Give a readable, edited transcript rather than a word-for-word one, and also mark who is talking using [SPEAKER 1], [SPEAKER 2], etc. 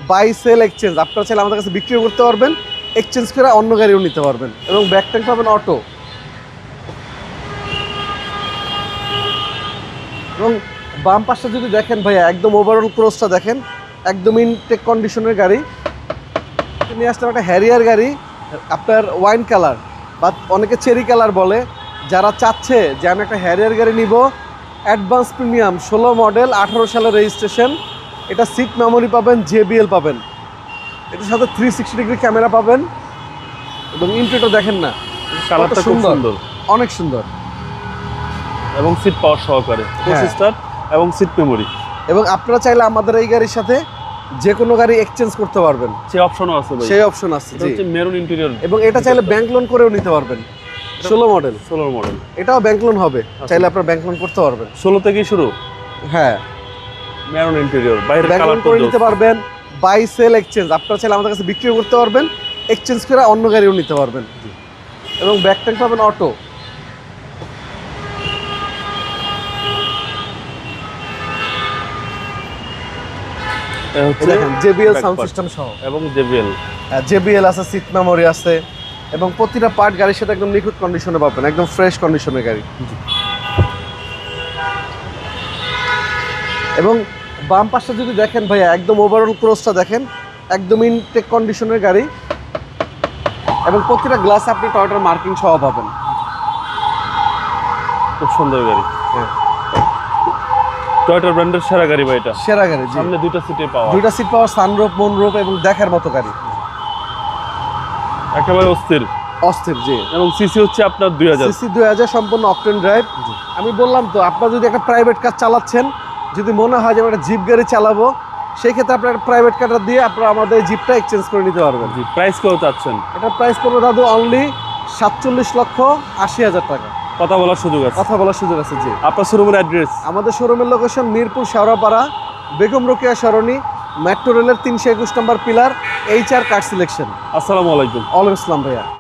[SPEAKER 1] Buy sell exchange, আপনারা চাইলে আমাদের কাছে বিক্রিও করতে পারবেন, এক্সচেঞ্জ করে অন্য গাড়িও নিতে পারবেন। এবং ব্যাক ট্যাঙ্ক পাবেন অটো। এবং বাম পাশটা যদি দেখেন ভাইয়া, একদম ওভারঅল ক্রসটা দেখেন, একদম ইনটেক কন্ডিশনের গাড়ি নিয়ে আসলাম। একটা হ্যারিয়ার গাড়ি, আপনার ওয়াইন কালার বা অনেকে চেরি কালার বলে। যারা চাচ্ছে যে আমি একটা হ্যারিয়ার গাড়ি নিব, অ্যাডভান্স প্রিমিয়াম 16 মডেল 18 সালের রেজিস্ট্রেশন, এটা সিট মেমোরি পাবেন, JBL পাবেন, এটার সাথে 360 ডিগ্রি ক্যামেরা পাবেন। এবং ইন্টেরিয়রটা দেখেন না,
[SPEAKER 2] কালারটা খুব সুন্দর,
[SPEAKER 1] অনেক সুন্দর।
[SPEAKER 2] এবং সিট পাওয়ার সহকারে স্টার্ট এবং সিট মেমোরি।
[SPEAKER 1] এবং আপনারা চাইলে আমাদের এই গাড়ির সাথে যে কোনো গাড়ি এক্সচেঞ্জ করতে পারবেন,
[SPEAKER 2] সেই অপশনও আছে ভাই।
[SPEAKER 1] সেই অপশন আছে
[SPEAKER 2] এটা হচ্ছে মেরুন ইন্টেরিয়র।
[SPEAKER 1] এবং এটা চাইলে ব্যাংক লোন করেও নিতে পারবেন। 16 মডেল, এটাও ব্যাংক লোন হবে, চাইলে আপনারা ব্যাংক লোন করতে পারবেন।
[SPEAKER 2] 16 থেকেই শুরু।
[SPEAKER 1] হ্যাঁ,
[SPEAKER 2] মেরুন ইন্টেরিয়র, বাইরের
[SPEAKER 1] ব্যাংক লোন
[SPEAKER 2] কালারটা
[SPEAKER 1] করে নিতে পারবেন। বাই সেল এক্সচেঞ্জ, আপনারা চাইলে আমাদের কাছে বিক্রিও করতে পারবেন, এক্সচেঞ্জ করে অন্য গাড়িও নিতে পারবেন। এবং ব্যাক ট্যাঙ্ক পাবেন অটো। দেখেন JBL সাউন্ড সিস্টেম সহ,
[SPEAKER 2] এবং JBL
[SPEAKER 1] আছে, সিট মেমোরি আছে, এবং প্রতিটা পার্ট গাড়ির সাথে একদম নিখুঁত কন্ডিশনে পাবেন, একদম ফ্রেশ কন্ডিশনের গাড়ি। এবং বাম পাশটা যদি দেখেন ভাইয়া, একদম ওভারঅল ক্রসটা দেখেন, একদম ইনটেক কন্ডিশনের গাড়ি। এবং প্রতিটা গ্লাস আপনি টয়োটার মার্কিং সহ পাবেন।
[SPEAKER 2] খুব সুন্দর গাড়ি।
[SPEAKER 1] হ্যাঁ,
[SPEAKER 2] টয়োটা ব্র্যান্ডের সেরা গাড়ি ভাই, এটা
[SPEAKER 1] সেরা গাড়ি।
[SPEAKER 2] সামনে দুইটা সিটে পাওয়া,
[SPEAKER 1] দুইটা সিট পাওয়ার, সানরুফ, মুনরুফ, এবং দেখার মতো গাড়ি,
[SPEAKER 2] একেবারে অস্থির।
[SPEAKER 1] জি।
[SPEAKER 2] এবং সিসি হচ্ছে আপনার 2000
[SPEAKER 1] সিসি 2000, সম্পূর্ণ অকটেন ড্রাইভ। আমি বললাম তো, আপনারা যদি একটা প্রাইভেট কার চালাচ্ছেন, যদি মনে হয় যে আমি একটা জিপ গাড়ি চালাবো, সেই ক্ষেত্রে আপনার প্রাইভেট কারটা দিয়ে আপনারা আমাদের জিপটা এক্সচেঞ্জ করে নিতে পারবেন।
[SPEAKER 2] প্রাইস কত চাচ্ছেন?
[SPEAKER 1] এটার প্রাইস পড়বে দাদু অনলি 47,80,000 টাকা।
[SPEAKER 2] কথা বলার সুযোগ আছে,
[SPEAKER 1] জি।
[SPEAKER 2] আপনার শোরুমের অ্যাড্রেস?
[SPEAKER 1] আমাদের শোরুমের লোকেশন মিরপুর শেওড়াপাড়া, বেগম রোকেয়া সরণি, মেট্রো রেলের 321 নম্বর পিলার, HR কার সিলেকশন।
[SPEAKER 2] আসসালামু আলাইকুম।
[SPEAKER 1] ওয়ালাইকুম আসসালাম ভাইয়া।